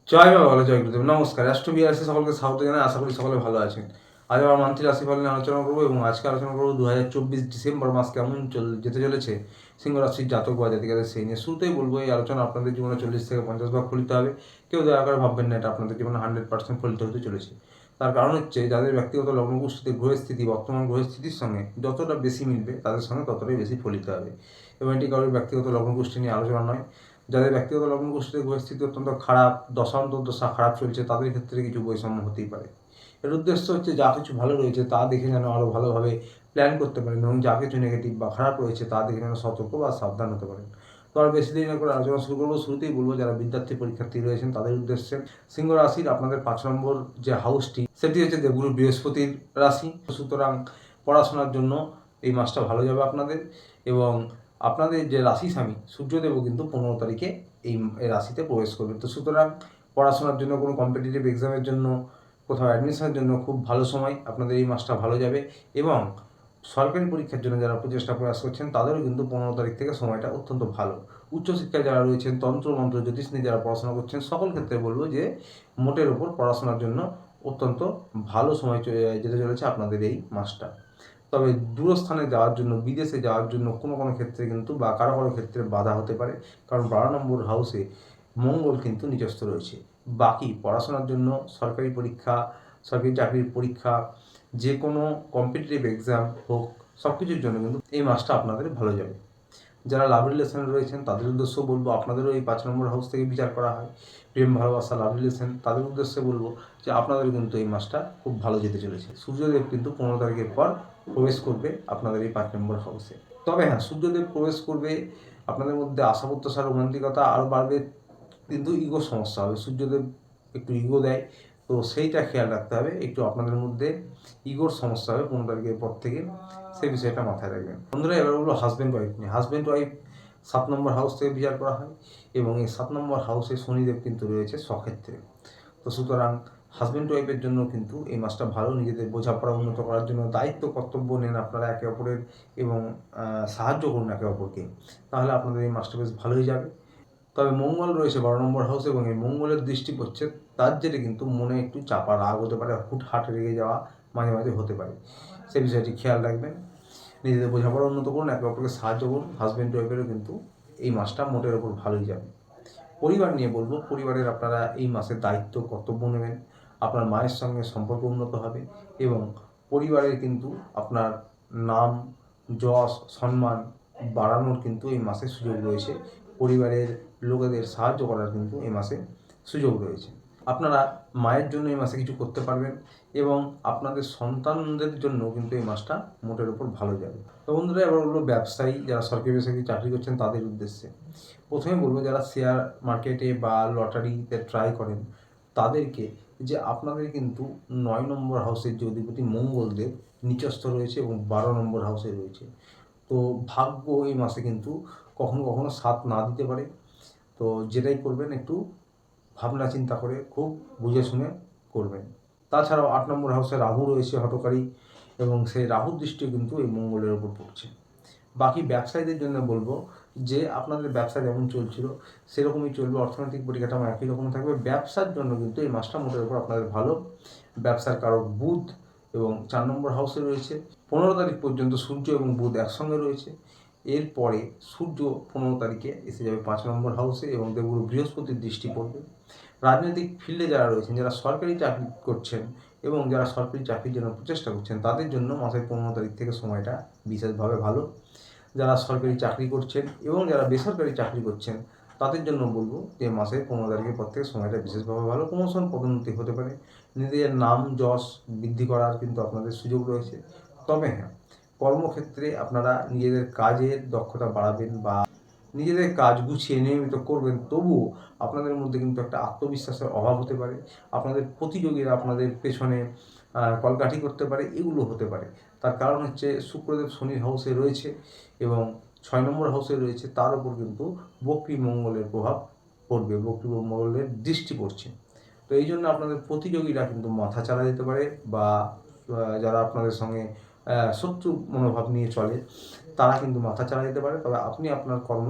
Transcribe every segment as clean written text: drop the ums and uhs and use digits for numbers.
জয় বাবা বলো, জয় গুরুদেব। নমস্কার, রাষ্ট্র বিআরসি সকলকে স্বাগত জানাই। আশা করি সকলে ভালো আছেন। আজ আবার মান্থলি রাশিফল নিয়ে আলোচনা করবো এবং আজকে আলোচনা করবো 2024 ডিসেম্বর মাস কেমন যেতে চলেছে সিংহ রাশির জাতক বা জাতিকাদের সেই নিয়ে। শুরুতেই বলবো, এই আলোচনা আপনাদের জীবনে 40 থেকে 50 ভাগ ফলিত হবে। কেউ দয়া করে ভাববেন না এটা আপনাদের জীবনে 100% ফলিত হতে চলেছে। তার কারণ হচ্ছে, যাদের ব্যক্তিগত লগ্নকুষ্ঠিতে গ্রহের স্থিতি বর্তমান গ্রহের স্থিতির সঙ্গে যতটা বেশি মিলবে তাদের সঙ্গে ততটাই বেশি ফলিত হবে। এবং এটি কারোর ব্যক্তিগত লগ্নকুষ্ঠি নিয়ে আলোচনা নয়। যাদের ব্যক্তিগত লগ্নকুষ্ঠিতে পরিস্থিতি অত্যন্ত খারাপ, দশা খারাপ চলছে, তাদের ক্ষেত্রে কিছু বৈষম্য হতেই পারে। এর উদ্দেশ্য হচ্ছে, যা কিছু ভালো রয়েছে তা দেখে যেন আরও ভালোভাবে প্ল্যান করতে পারেন এবং যা কিছু নেগেটিভ বা খারাপ রয়েছে তা দেখে যেন সতর্ক বা সাবধান হতে পারেন। তো আর বেশি দেরি না করে আলোচনা শুরু করবো। শুরুতেই বলবো, যারা বিদ্যার্থী পরীক্ষার্থী রয়েছেন তাদের উদ্দেশ্যে সিংহ রাশির আপনাদের 5 নম্বর যে হাউসটি, সেটি হচ্ছে দেবগুরু বৃহস্পতির রাশি। সুতরাং পড়াশোনার জন্য এই মাসটা ভালো যাবে আপনাদের। এবং আপনাদের যে রাশি স্বামী সূর্যদেবও কিন্তু 15 তারিখে এই রাশিতে প্রবেশ করবে। তো সুতরাং পড়াশোনার জন্য, কোনো কম্পিটিটিভ এক্সামের জন্য, কোথাও অ্যাডমিশনের জন্য খুব ভালো সময়, আপনাদের এই মাসটা ভালো যাবে। এবং সরকারি পরীক্ষার জন্য যারা প্রচেষ্টা প্রয়াস করছেন তাদেরও কিন্তু 15 তারিখ থেকে সময়টা অত্যন্ত ভালো। উচ্চশিক্ষায় যারা রয়েছেন, তন্ত্র মন্ত্র জ্যোতিষ নিয়ে যারা পড়াশোনা করছেন, সকল ক্ষেত্রে বলবো যে মোটের ওপর পড়াশোনার জন্য অত্যন্ত ভালো সময় যেতে চলেছে আপনাদের এই মাসটা। তবে দূরস্থানে যাওয়ার জন্য, বিদেশে যাওয়ার জন্য কোনো ক্ষেত্রে কিন্তু বা কারো ক্ষেত্রে বাধা হতে পারে, কারণ 12 নম্বর হাউসে মঙ্গল কিন্তু নিচস্থ রয়েছে। বাকি পড়াশোনার জন্য, সরকারি পরীক্ষা, সরকারি চাকরির পরীক্ষা, যে কোনো কম্পিটিটিভ এক্সাম হোক, সব কিছুর জন্য কিন্তু এই মাসটা আপনাদের ভালো যাবে। যারা লাভ রিলেশনে রয়েছেন তাদের উদ্দেশ্যেও বলবো, আপনাদেরও এই 5 নম্বর হাউস থেকে বিচার করা হয়। প্রেম, ভালোবাসা, লাভ রিলেশন, তাদের উদ্দেশ্যে বলবো যে আপনাদের কিন্তু এই মাসটা খুব ভালো যেতে চলেছে। সূর্যদেব কিন্তু 15 তারিখের পর প্রবেশ করবে আপনাদের এই 5 নম্বর হাউসে। তবে হ্যাঁ, সূর্যদেব প্রবেশ করবে, আপনাদের মধ্যে আশা প্রত্যাশা, রোমান্টিকতা আরও বাড়বে, কিন্তু ইগো সমস্যা হবে। সূর্যদেব একটু ইগো দেয়, তো সেইটা খেয়াল রাখতে হবে। একটু আপনাদের মধ্যে ইগোর সমস্যা হবে 15 তারিখের পর থেকে, সেই বিষয়টা মাথায় রাখবেন। বন্ধুরা, এবার বলবো হাজব্যান্ড ওয়াইফ নিয়ে। হাজব্যান্ড ওয়াইফ 7 নম্বর হাউস থেকে বিচার করা হয় এবং এই 7 নম্বর হাউসে শনিদেব কিন্তু রয়েছে স্বক্ষেত্রে। তো সুতরাং হাজব্যান্ড ওয়াইফের জন্য কিন্তু এই মাসটা ভালো। নিজেদের বোঝাপড়া উন্নত করার জন্য দায়িত্ব কর্তব্য নেন আপনারা একে অপরের এবং সাহায্য করুন একে অপরকে, তাহলে আপনাদের এই মাসটা বেশ ভালোই যাবে। তবে মঙ্গল রয়েছে 12 নম্বর হাউস এবং এই মঙ্গলের দৃষ্টি পড়ছে, তার জেরে কিন্তু মনে একটু চাপা রাগ হতে পারে, হুটহাট রেগে যাওয়া মাঝে মাঝে হতে পারে। সেই বিষয়টি খেয়াল রাখবেন। নিজেদের বোঝাপড়া উন্নত করুন, একে অপরকে সাহায্য করুন। হাজব্যান্ড ওয়াইফেরও কিন্তু এই মাসটা মোটের ওপর ভালোই যাবে। পরিবার নিয়ে বলবো, পরিবারের আপনারা এই মাসে দায়িত্ব কর্তব্য নেবেন। আপনার মায়ের সঙ্গে সম্পর্ক উন্নত হবে এবং পরিবারের কিন্তু আপনার নাম, যশ, সম্মান বাড়ানোর কিন্তু এই মাসে সুযোগ রয়েছে। পরিবারের লোকেদের সাহায্য করার কিন্তু এই মাসে সুযোগ রয়েছে। আপনারা মায়ের জন্য এই মাসে কিছু করতে পারবেন এবং আপনাদের সন্তানদের জন্য কিন্তু এই মাসটা মোটের উপর ভালো যাবে। তো বন্ধুরা, এবার বলবো ব্যবসায়ী, যারা সরকারি বেসরকারি চাকরি করছেন তাদের উদ্দেশ্যে। প্রথমে বলবো, যারা শেয়ার মার্কেটে বা লটারিতে ট্রাই করেন তাদেরকে, যে আপনাদের কিন্তু 9 নম্বর হাউসের যে অধিপতি মঙ্গলদেব নিচস্থ রয়েছে এবং 12 নম্বর হাউসে রয়েছে। তো ভাগ্য এই মাসে কিন্তু কখনো কখনো সাথ না দিতে পারে। তো যেটাই করবেন একটু ভাবনা চিন্তা করে খুব বুঝে শুনে করবেন। তাছাড়াও 8 নম্বর হাউসে রাহু রয়েছে হঠকারী, এবং সেই রাহুর দৃষ্টিও কিন্তু এই মঙ্গলের ওপর পড়ছে। বাকি ব্যবসায়ীদের জন্য বলবো যে আপনাদের ব্যবসা যেমন চলছিল সেরকমই চলবে, অর্থনৈতিক পরিকাঠামো একই রকম থাকবে। ব্যবসার জন্য কিন্তু এই মাসটা মোটের উপর আপনাদের ভালো। ব্যবসার কারক বুধ এবং 4 নম্বর হাউসে রয়েছে। 15 তারিখ পর্যন্ত সূর্য এবং বুধ একসঙ্গে রয়েছে। এরপরে সূর্য 15 তারিখে এসে যাবে 5 নম্বর হাউসে এবং দেবগুরু বৃহস্পতির দৃষ্টি পড়বে। রাজনৈতিক ফিল্ডে যারা রয়েছেন, যারা সরকারি চাকরি করছেন এবং যারা সরকারি চাকরির জন্য প্রচেষ্টা করছেন, তাদের জন্য মাসের 15 তারিখ থেকে সময়টা বিশেষভাবে ভালো। যারা সরকারি চাকরি করছেন এবং যারা বেসরকারি চাকরি করছেন তাদের জন্য বলবো যে মাসের 15 তারিখের পর থেকে সময়টা বিশেষভাবে ভালো। প্রমোশন, পদোন্নতি হতে পারে। নিজেদের নাম যশ বৃদ্ধি করার কিন্তু আপনাদের সুযোগ রয়েছে। তবে হ্যাঁ, কর্মক্ষেত্রে আপনারা নিজেদের কাজের দক্ষতা বাড়াবেন বা নিজেদের কাজ গুছিয়ে নিয়মিত করবেন, তবুও আপনাদের মধ্যে কিন্তু একটা আত্মবিশ্বাসের অভাব হতে পারে। আপনাদের প্রতিযোগীরা আপনাদের পেছনে কলকাঠি করতে পারে, এগুলো হতে পারে। তার কারণ হচ্ছে শুক্রদেব শনির হাউসে রয়েছে এবং 6 নম্বর হাউসে রয়েছে, তার উপর কিন্তু বক্রী মঙ্গলের প্রভাব পড়বে, বক্রী মঙ্গলের দৃষ্টি পড়ছে। তো এই জন্য আপনাদের প্রতিযোগীরা কিন্তু মাথা চালা দিতে পারে বা যারা আপনাদের সঙ্গে শত্রু মনোভাব নিয়ে চলে তারা কিন্তু মাথা চালা দিতে পারে। তবে আপনি আপনার কর্ম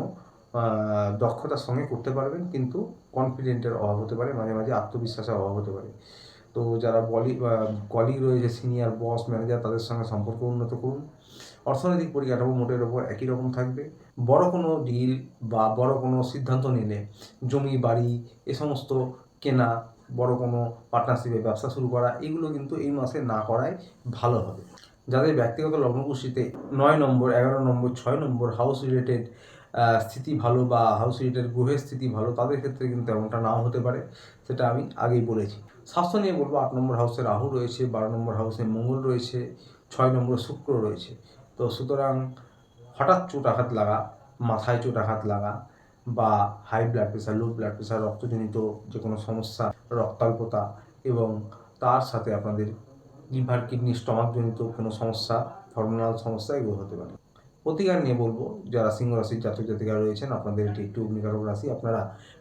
দক্ষতার সঙ্গে করতে পারবেন, কিন্তু কনফিডেন্টের অভাব হতে পারে, মাঝে মাঝে আত্মবিশ্বাসের অভাব হতে পারে। তো যারা কলিগ রয়েছে, সিনিয়র বস ম্যানেজার, তাদের সঙ্গে সম্পর্ক উন্নত করুন। অর্থনৈতিক পরিকাঠামো মোটের ওপর একই রকম থাকবে। বড় কোনো ডিল বা বড় কোনো সিদ্ধান্ত নিলে, জমি বাড়ি এ সমস্ত কেনা, বড় কোনো পার্টনারশিপে ব্যবসা শুরু করা, এগুলো কিন্তু এই মাসে না করাই ভালো হবে। যাদের ব্যক্তিগত লগ্নকুষ্ঠিতে 9 নম্বর, 11 নম্বর, 6 নম্বর হাউস রিলেটেড স্থিতি ভালো বা হাউস রিলেটেড গ্রহের স্থিতি ভালো, তাদের ক্ষেত্রে কিন্তু এমনটা নাও হতে পারে, সেটা আমি আগেই বলেছি। স্বাস্থ্য নিয়ে বলবো, 8 নম্বর হাউসে রাহু রয়েছে, 12 নম্বর হাউসে মঙ্গল রয়েছে, 6 নম্বরে শুক্র রয়েছে। তো সুতরাং হঠাৎ চোট আঘাত লাগা, মাথায় চোট আঘাত লাগা, বা high blood pressure, low blood pressure, রক্তজনিত যে কোনো সমস্যা, রক্তাল্পতা, এবং তার সাথে আপনাদের লিভার, কিডনি, স্টমাকজনিত কোনো সমস্যা, হরমোনাল সমস্যা, এগুলো হতে পারে। প্রতিকার নিয়ে বলবো, যারা সিংহ রাশির জাতক জাতিকারা রয়েছেন, আপনাদের এটি একটু অগ্নিকারক রাশি। আপনারা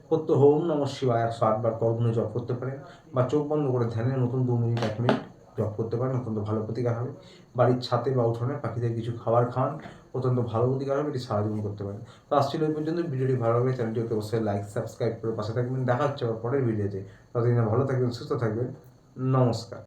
প্রত্যহ ওম নমঃ শিবায় 108 বার করগুণে জপ করতে পারেন, বা চোখ বন্ধ করে ধ্যানের মতন 2 মিনিট 1 মিনিট জপ করতে পারেন, অত্যন্ত ভালো প্রতিকার হবে। বাড়ির ছাদে বা উঠোনে পাখিদের কিছু খাবার খাওয়ান, অত্যন্ত ভালো প্রতিকার হবে, এটি সারা জীবন করতে পারেন। তো আসছিল এই পর্যন্ত। ভিডিওটি ভালো লাগলে চ্যানেলটিকে অবশ্যই লাইক সাবস্ক্রাইব করে পাশে থাকবেন। দেখা হচ্ছে আবার পরের ভিডিওতে। ততদিনে ভালো থাকবেন, সুস্থ থাকবেন। নমস্কার।